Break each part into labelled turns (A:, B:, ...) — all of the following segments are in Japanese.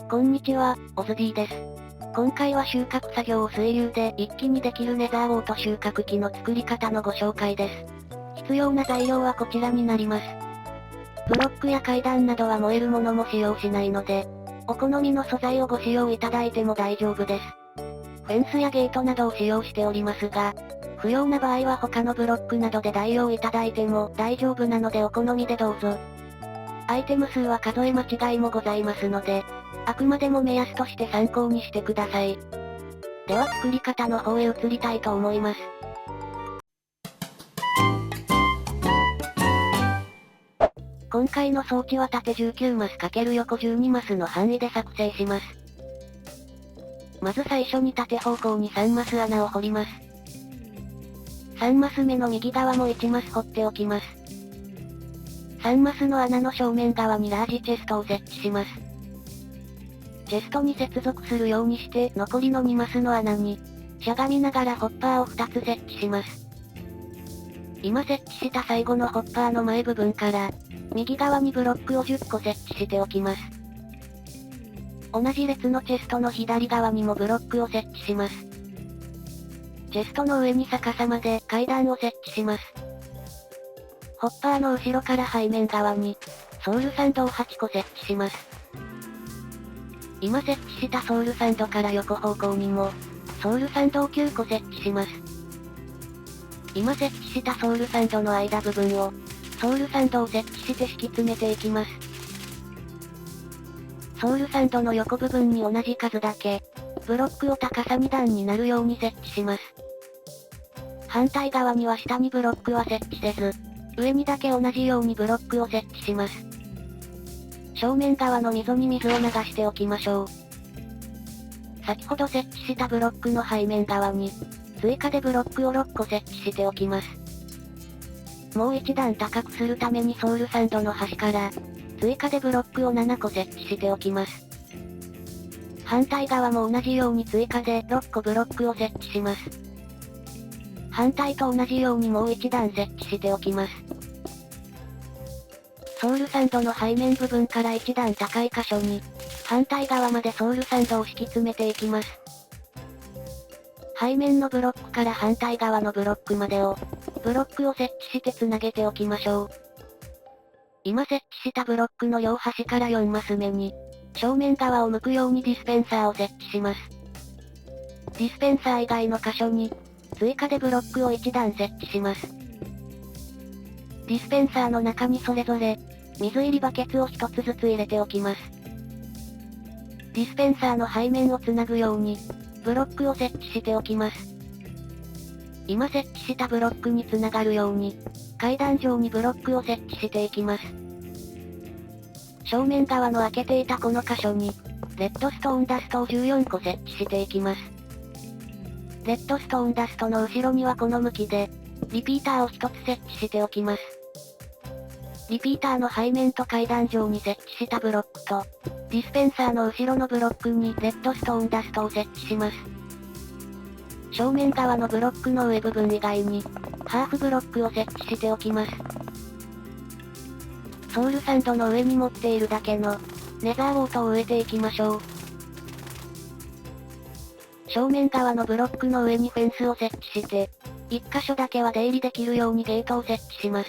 A: こんにちは、オズ D です。今回は収穫作業を水流で一気にできるネザーウォート収穫機の作り方のご紹介です。必要な材料はこちらになります。ブロックや階段などは燃えるものも使用しないので、お好みの素材をご使用いただいても大丈夫です。フェンスやゲートなどを使用しておりますが、不要な場合は他のブロックなどで代用いただいても大丈夫なのでお好みでどうぞ。アイテム数は数え間違いもございますので、あくまでも目安として参考にしてください。では作り方の方へ移りたいと思います。今回の装置は縦19マス×横12マスの範囲で作成します。まず最初に縦方向に3マス穴を掘ります。3マス目の右側も1マス掘っておきます。3マスの穴の正面側にラージチェストを設置します。チェストに接続するようにして、残りの2マスの穴に、しゃがみながらホッパーを2つ設置します。今設置した最後のホッパーの前部分から、右側にブロックを10個設置しておきます。同じ列のチェストの左側にもブロックを設置します。チェストの上に逆さまで階段を設置します。ホッパーの後ろから背面側に、ソウルサンドを8個設置します。今設置したソウルサンドから横方向にも、ソウルサンドを9個設置します。今設置したソウルサンドの間部分を、ソウルサンドを設置して敷き詰めていきます。ソウルサンドの横部分に同じ数だけ、ブロックを高さ2段になるように設置します。反対側には下にブロックは設置せず、上にだけ同じようにブロックを設置します。正面側の溝に水を流しておきましょう。先ほど設置したブロックの背面側に、追加でブロックを6個設置しておきます。もう一段高くするためにソウルサンドの端から、追加でブロックを7個設置しておきます。反対側も同じように追加で6個ブロックを設置します。反対と同じようにもう一段設置しておきます。ソウルサンドの背面部分から一段高い箇所に、反対側までソウルサンドを敷き詰めていきます。背面のブロックから反対側のブロックまでを、ブロックを設置して繋げておきましょう。今設置したブロックの両端から4マス目に、正面側を向くようにディスペンサーを設置します。ディスペンサー以外の箇所に、追加でブロックを1段設置します。ディスペンサーの中にそれぞれ、水入りバケツを1つずつ入れておきます。ディスペンサーの背面をつなぐように、ブロックを設置しておきます。今設置したブロックにつながるように、階段状にブロックを設置していきます。正面側の開けていたこの箇所に、レッドストーンダストを14個設置していきます。レッドストーンダストの後ろにはこの向きで、リピーターを1つ設置しておきます。リピーターの背面と階段状に設置したブロックと、ディスペンサーの後ろのブロックにレッドストーンダストを設置します。正面側のブロックの上部分以外に、ハーフブロックを設置しておきます。ソウルサンドの上に持っているだけの、ネザーウォートを植えていきましょう。正面側のブロックの上にフェンスを設置して、1箇所だけは出入りできるようにゲートを設置します。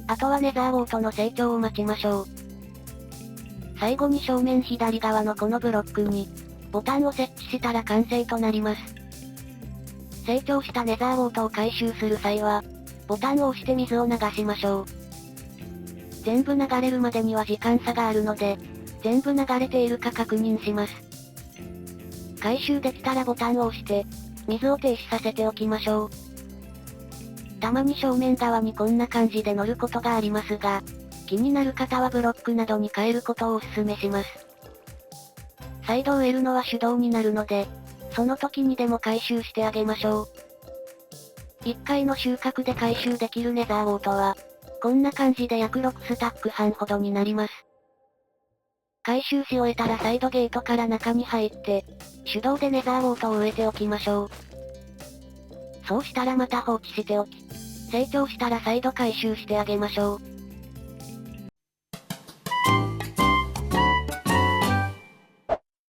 A: あとはネザーウォートの成長を待ちましょう。最後に正面左側のこのブロックに、ボタンを設置したら完成となります。成長したネザーウォートを回収する際は、ボタンを押して水を流しましょう。全部流れるまでには時間差があるので、全部流れているか確認します。回収できたらボタンを押して、水を停止させておきましょう。たまに正面側にこんな感じで乗ることがありますが、気になる方はブロックなどに変えることをお勧めします。サイドを植えるのは手動になるので、その時にでも回収してあげましょう。1回の収穫で回収できるネザーウォートは、こんな感じで約6スタック半ほどになります。回収し終えたらサイドゲートから中に入って、手動でネザーウォートを植えておきましょう。そうしたらまた放置しておき、成長したら再度回収してあげましょう。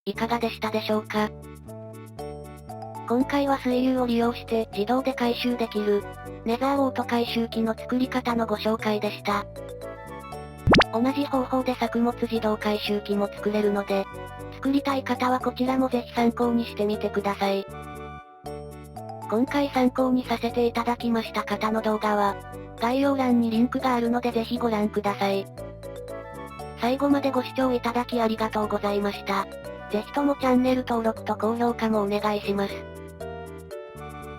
A: いかがでしたでしょうか。今回は水流を利用して自動で回収できる、ネザーオート回収機の作り方のご紹介でした。同じ方法で作物自動回収機も作れるので、作りたい方はこちらもぜひ参考にしてみてください。今回参考にさせていただきました方の動画は、概要欄にリンクがあるのでぜひご覧ください。最後までご視聴いただきありがとうございました。ぜひともチャンネル登録と高評価もお願いします。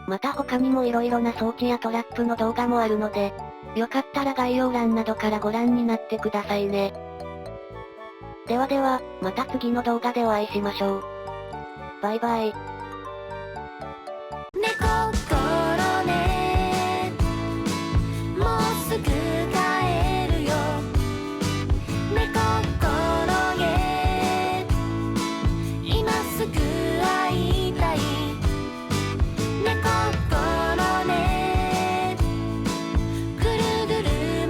A: また他にも色々な装置やトラップの動画もあるので、よかったら概要欄などからご覧になってくださいね。ではでは、また次の動画でお会いしましょう。バイバイ。